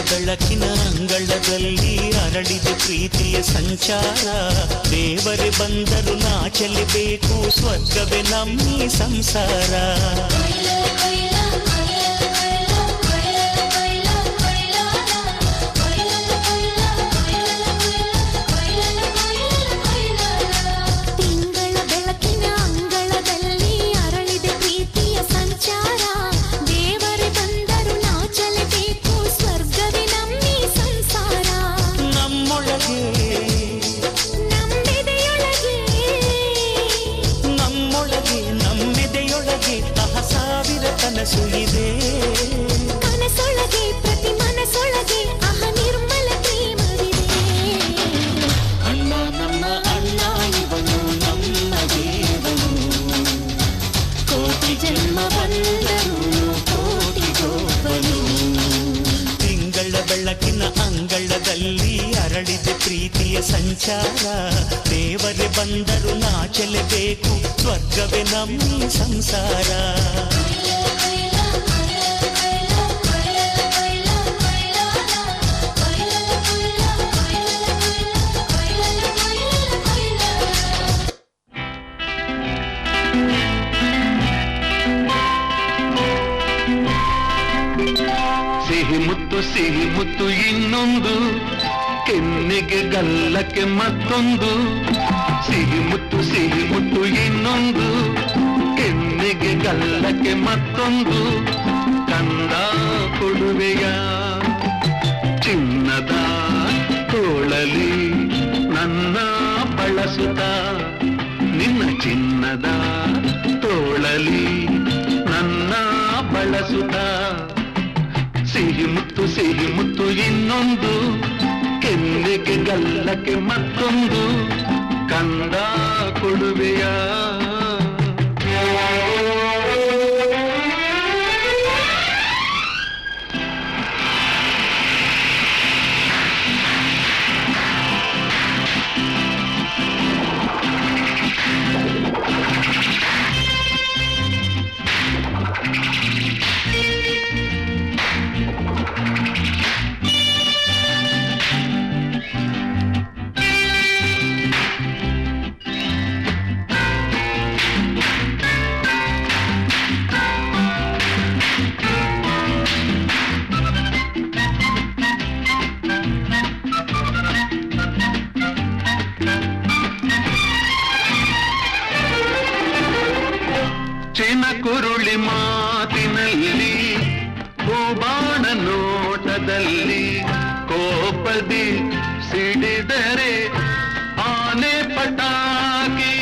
ಬೆಳಕಿನ ಅಂಗಳದಲ್ಲಿ ಅರಳಿದ ಪ್ರೀತಿಯ ಸಂಚಾರ. ದೇವರೇ ಬಂದರು ನಾಚಲೇಬೇಕು, ಸ್ವರ್ಗವೇ ನಮ್ಮಿ ಸಂಸಾರ. ಕನಸು ಇದೆ ಕನಸೊಳಗೆ, ಪ್ರತಿ ಮನಸೊಳಗೆ ಅಹ ನಿರ್ಮಲ ಪ್ರೇಮವಿದೆ. ಅಣ್ಣ ನಮ್ಮ ಅಣ್ಣ ಇವನು ನಮ್ಮ ದೇವನು, ಕೋಟಿ ಜನ್ಮ ಬಂದರು ಕೋಟಿಗೊಬ್ಬನು. ತಿಂಗಳ ಬೆಳಕಿನ ಅಂಗಳದಲ್ಲಿ ಅರಳಿದ ಪ್ರೀತಿಯ ಸಂಚಾರ. ದೇವರೇ ಬಂದರು ನಾಚಲೇಬೇಕು, ಸ್ವರ್ಗವೇ ನಮ್ಮ ಸಂಸಾರ. ಸಿಹಿ ಮುತ್ತು ಇನ್ನೊಂದು, ಕೆನ್ನೆಗೆ ಗಲ್ಲಕ್ಕೆ ಮತ್ತೊಂದು. ಸಿಹಿ ಮುತ್ತು ಇನ್ನೊಂದು, ಕೆನ್ನೆಗೆ ಗಲ್ಲಕ್ಕೆ ಮತ್ತೊಂದು. ಕಂದ ಕೊಡುವೆಯ ಚಿನ್ನದ ತೋಳಲಿ ನನ್ನ ಬಳಸುತ್ತ, ನಿನ್ನ ಚಿನ್ನದ ತೋಳಲಿ ನನ್ನ ಬಳಸುತ್ತ. ಸಿಹಿ ಮುತ್ತು ಇನ್ನೊಂದು, ಕೆನ್ನೆಗೆ ಗಲ್ಲಕ್ಕೆ ಮತ್ತೊಂದು. ಕಂದ ಕೊಡುವೆಯ ಕುರುಳಿ ಮಾತಿನಲ್ಲಿ, ಹೂಬಾಣ ನೋಟದಲ್ಲಿ, ಕೋಪದಿ ಸಿಡಿದರೆ ಆನೆ ಪಟಾಕಿ.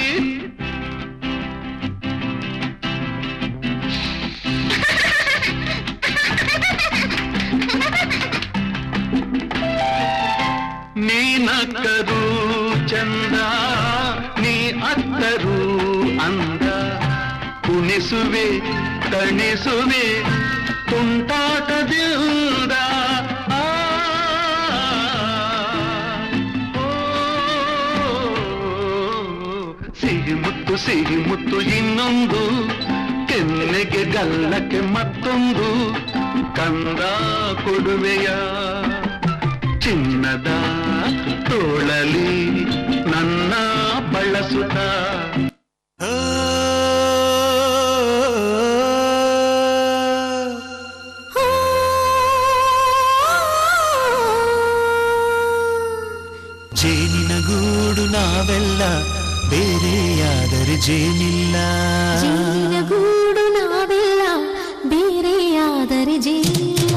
ನೀನಕ್ಕರೂ ಚಂದ, ನೀ ಅತ್ತರೂ ಅಂದ. ಕುಣಿಸುವೆ ತಣಿಸುವೆ ತುಂಟಾಟದಿಂದ. ಸಿಹಿ ಮುತ್ತು ಇನ್ನೊಂದು, ಕೆನ್ನೆಗೆ ಗಲ್ಲಕ್ಕೆ ಮತ್ತೊಂದು. ಕಂದ ಕೊಡುವೆಯ ಚಿನ್ನದ ತೋಳಲಿ ನನ್ನ ಬಳಸುತ್ತ. ಜೇನಿನ ಗೂಡು ನಾವೆಲ್ಲ, ಬೇರೆಯಾದರೆ ಜೇನಿಲ್ಲ. ಜೇನಿನ ಗೂಡು ನಾವೆಲ್ಲ, ಬೇರೆಯಾದರೆ ಜೇನಿಲ್ಲ.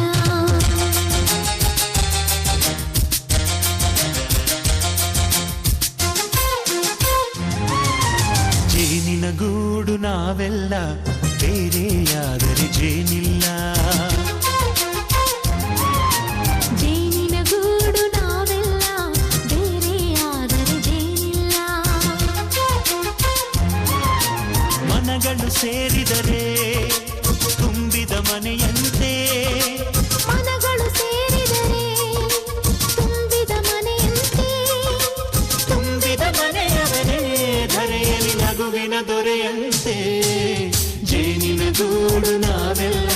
ಜೇನಿನ ಗೂಡು ನಾವೆಲ್ಲ, ಬೇರೆಯಾದರೆ ಜೇನಿಲ್ಲ. ಮನಗಳು ಸೇರಿದರೆ ತುಂಬಿದ ಮನೆಯಂತೆ, ಮನಗಳು ಸೇರಿದರೆ ತುಂಬಿದ ಮನೆಯಂತೆ. ತುಂಬಿದ ಮನೆಯವರೇ ಧರೆಯಲ್ಲಿ ನಗುವಿನ ದೊರೆಯಂತೆ. ಜೇನಿನ ಗೂಡು ನಾವೆಲ್ಲ,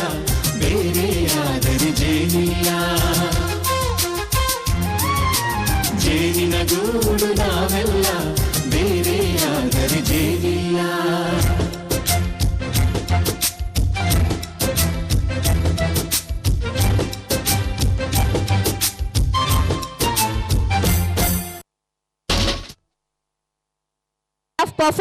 ಬೇರೆಯಾದರೆ ಜೇನಿಲ್ಲ ಜೇನಿನ ಗೂಡು ನಾವೆಲ್ಲ ಬೇರೆಯಾದರೆ ಜೇನಿಲ್ಲ perform